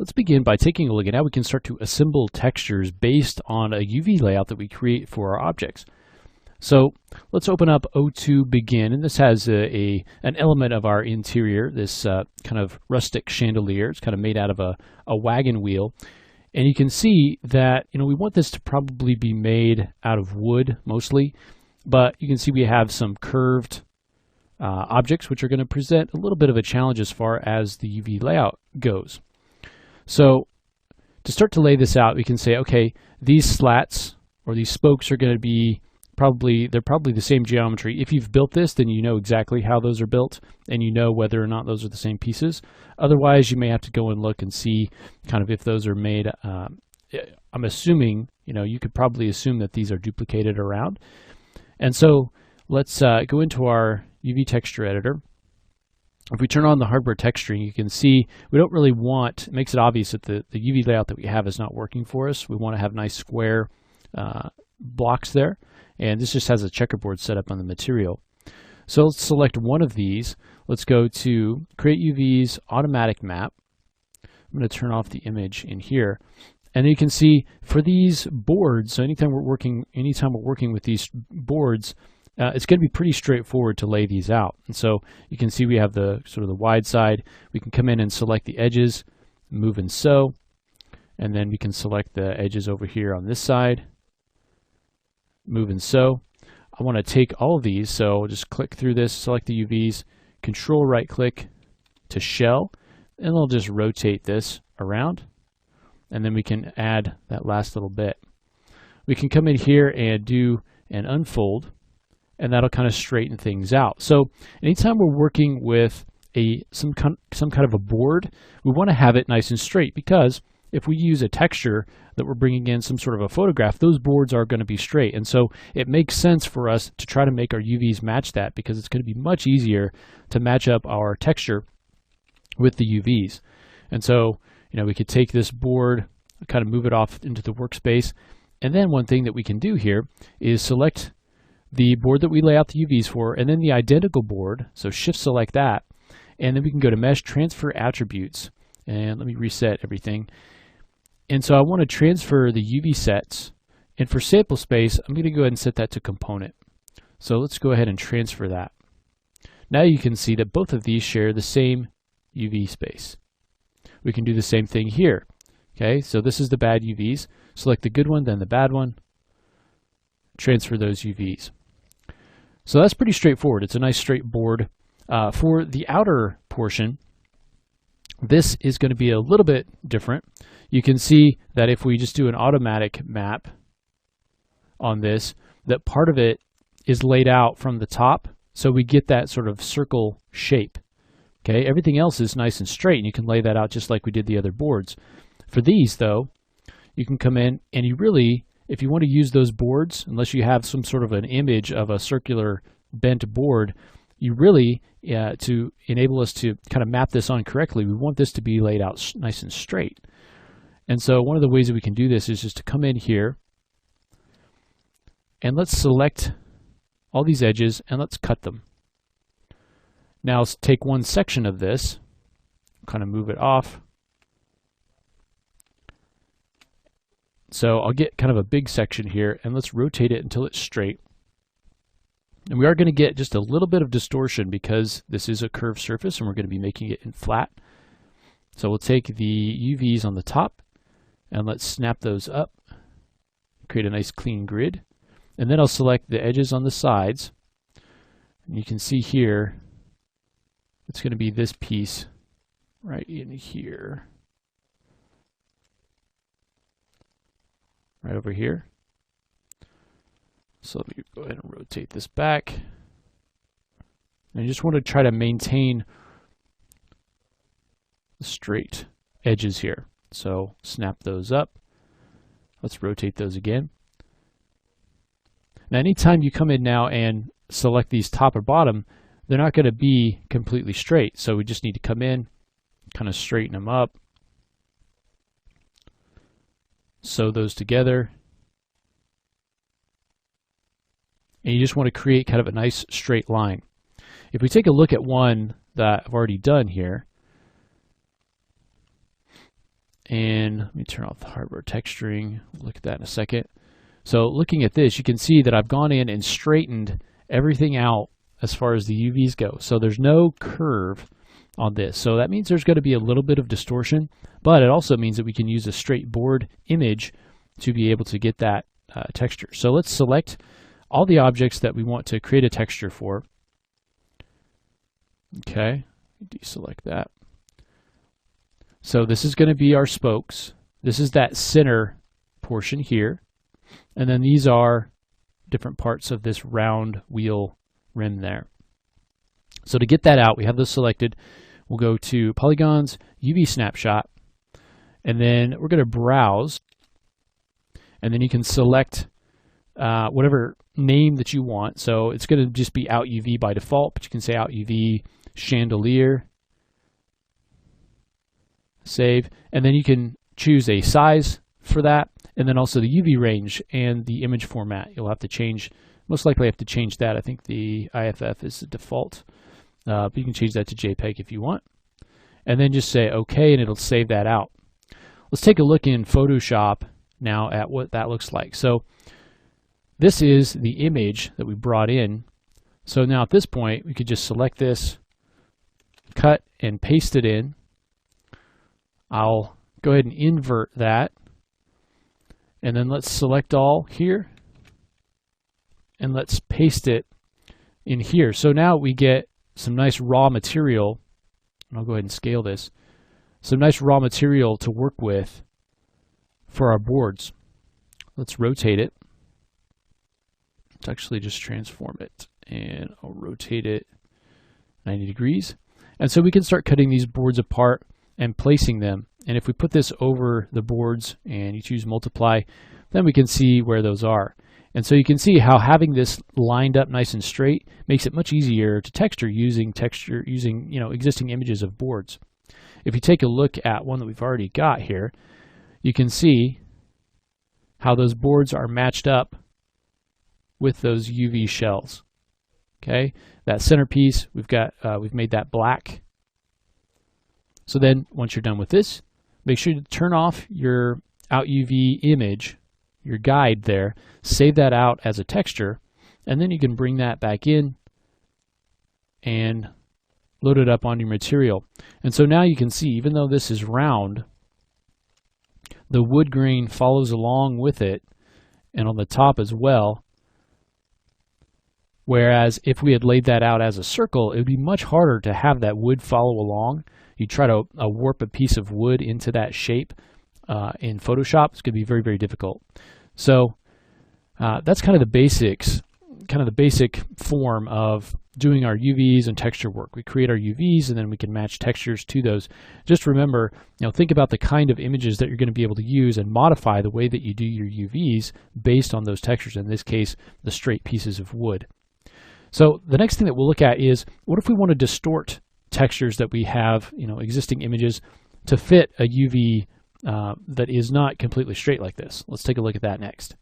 let's begin by taking a look at how we can start to assemble textures based on a UV layout that we create for our objects. So let's open up O2 Begin, and this has an element of our interior, this kind of rustic chandelier. It's kind of made out of a wagon wheel. And you can see that, we want this to probably be made out of wood mostly, but you can see we have some curved objects which are going to present a little bit of a challenge as far as the UV layout goes. So to start to lay this out, we can say, okay, these slats or these spokes are going to be they're probably the same geometry. If you've built this, then you know exactly how those are built and you know whether or not those are the same pieces. Otherwise, you may have to go and look and see kind of if those are made. I'm assuming, you could probably assume that these are duplicated around. And so let's go into our UV texture editor. If we turn on the hardware texturing, you can see we don't really want, it makes it obvious that the UV layout that we have is not working for us. We want to have nice square blocks there. And this just has a checkerboard set up on the material. So let's select one of these. Let's go to Create UV's Automatic Map. I'm going to turn off the image in here. And you can see for these boards, so anytime we're working with these boards, it's going to be pretty straightforward to lay these out. And so you can see we have the sort of the wide side. We can come in and select the edges, move and sew. And then we can select the edges over here on this side. Move and sew. I want to take all of these, so I'll just click through this, select the UVs, control right click to shell, and I'll just rotate this around, and then we can add that last little bit. We can come in here and do an unfold, and that'll kind of straighten things out. So anytime we're working with some kind of a board, we want to have it nice and straight, because if we use a texture that we're bringing in some sort of a photograph, those boards are going to be straight. And so it makes sense for us to try to make our UVs match that, because it's going to be much easier to match up our texture with the UVs. And so, we could take this board, kind of move it off into the workspace. And then one thing that we can do here is select the board that we lay out the UVs for, and then the identical board. So shift select that. And then we can go to Mesh Transfer Attributes. And let me reset everything. And so I want to transfer the UV sets, and for sample space, I'm going to go ahead and set that to component. So let's go ahead and transfer that. Now you can see that both of these share the same UV space. We can do the same thing here. Okay, so this is the bad UVs. Select the good one, then the bad one. Transfer those UVs. So that's pretty straightforward. It's a nice straight board. For the outer portion, this is going to be a little bit different. You can see that if we just do an automatic map on this, that part of it is laid out from the top, so we get that sort of circle shape. Okay, everything else is nice and straight, and you can lay that out just like we did the other boards. For these, though, you can come in and you really, if you want to use those boards, unless you have some sort of an image of a circular bent board, you really, to enable us to kind of map this on correctly, we want this to be laid out nice and straight. And so one of the ways that we can do this is just to come in here and let's select all these edges and let's cut them. Now let's take one section of this, kind of move it off. So I'll get kind of a big section here, and let's rotate it until it's straight. And we are going to get just a little bit of distortion because this is a curved surface and we're going to be making it in flat. So we'll take the UVs on the top and let's snap those up, create a nice clean grid. And then I'll select the edges on the sides. And you can see here, it's going to be this piece right in here. Right over here. So let me go ahead and rotate this back. And I just want to try to maintain the straight edges here. So snap those up. Let's rotate those again. Now anytime you come in now and select these top or bottom, they're not going to be completely straight. So we just need to come in, kind of straighten them up, sew those together. And you just want to create kind of a nice straight line. If we take a look at one that I've already done here, And let me turn off the hardware texturing. We'll look at that in a second. So looking at this, you can see that I've gone in and straightened everything out as far as the UVs go. So there's no curve on this. So that means there's going to be a little bit of distortion, but it also means that we can use a straight board image to be able to get that texture. So let's select all the objects that we want to create a texture for. Okay, deselect that. So this is going to be our spokes. This is that center portion here. And then these are different parts of this round wheel rim there. So to get that out, we have those selected. We'll go to Polygons, UV Snapshot, and then we're going to browse. And then you can select whatever name that you want. So it's going to just be Out UV by default, but you can say Out UV Chandelier. Save. And then you can choose a size for that, and then also the UV range and the image format. You'll have to change, most likely have to change that. I think the IFF is the default, but you can change that to JPEG if you want. And then just say OK, and it'll save that out. Let's take a look in Photoshop now at what that looks like. So this is the image that we brought in. So now at this point, we could just select this, cut and paste it in. I'll go ahead and invert that. And then let's select all here. And let's paste it in here. So now we get some nice raw material. And I'll go ahead and scale this. Some nice raw material to work with for our boards. Let's rotate it. Let's actually just transform it. And I'll rotate it 90 degrees. And so we can start cutting these boards apart and placing them. And if we put this over the boards and you choose multiply, then we can see where those are. And so you can see how having this lined up nice and straight makes it much easier to texture using existing images of boards. If you take a look at one that we've already got here, you can see how those boards are matched up with those UV shells. Okay, that centerpiece, we've made that black. So then once you're done with this, make sure to turn off your Out UV image, your guide there, save that out as a texture, and then you can bring that back in and load it up on your material. And so now you can see, even though this is round, the wood grain follows along with it, and on the top as well. Whereas if we had laid that out as a circle, it would be much harder to have that wood follow along. You try to warp a piece of wood into that shape in Photoshop, it's going to be very, very difficult. So that's kind of the basics, kind of the basic form of doing our UVs and texture work. We create our UVs and then we can match textures to those. Just remember, think about the kind of images that you're going to be able to use and modify the way that you do your UVs based on those textures, in this case, the straight pieces of wood. So the next thing that we'll look at is, what if we want to distort textures that we have, existing images, to fit a UV that is not completely straight like this? Let's take a look at that next.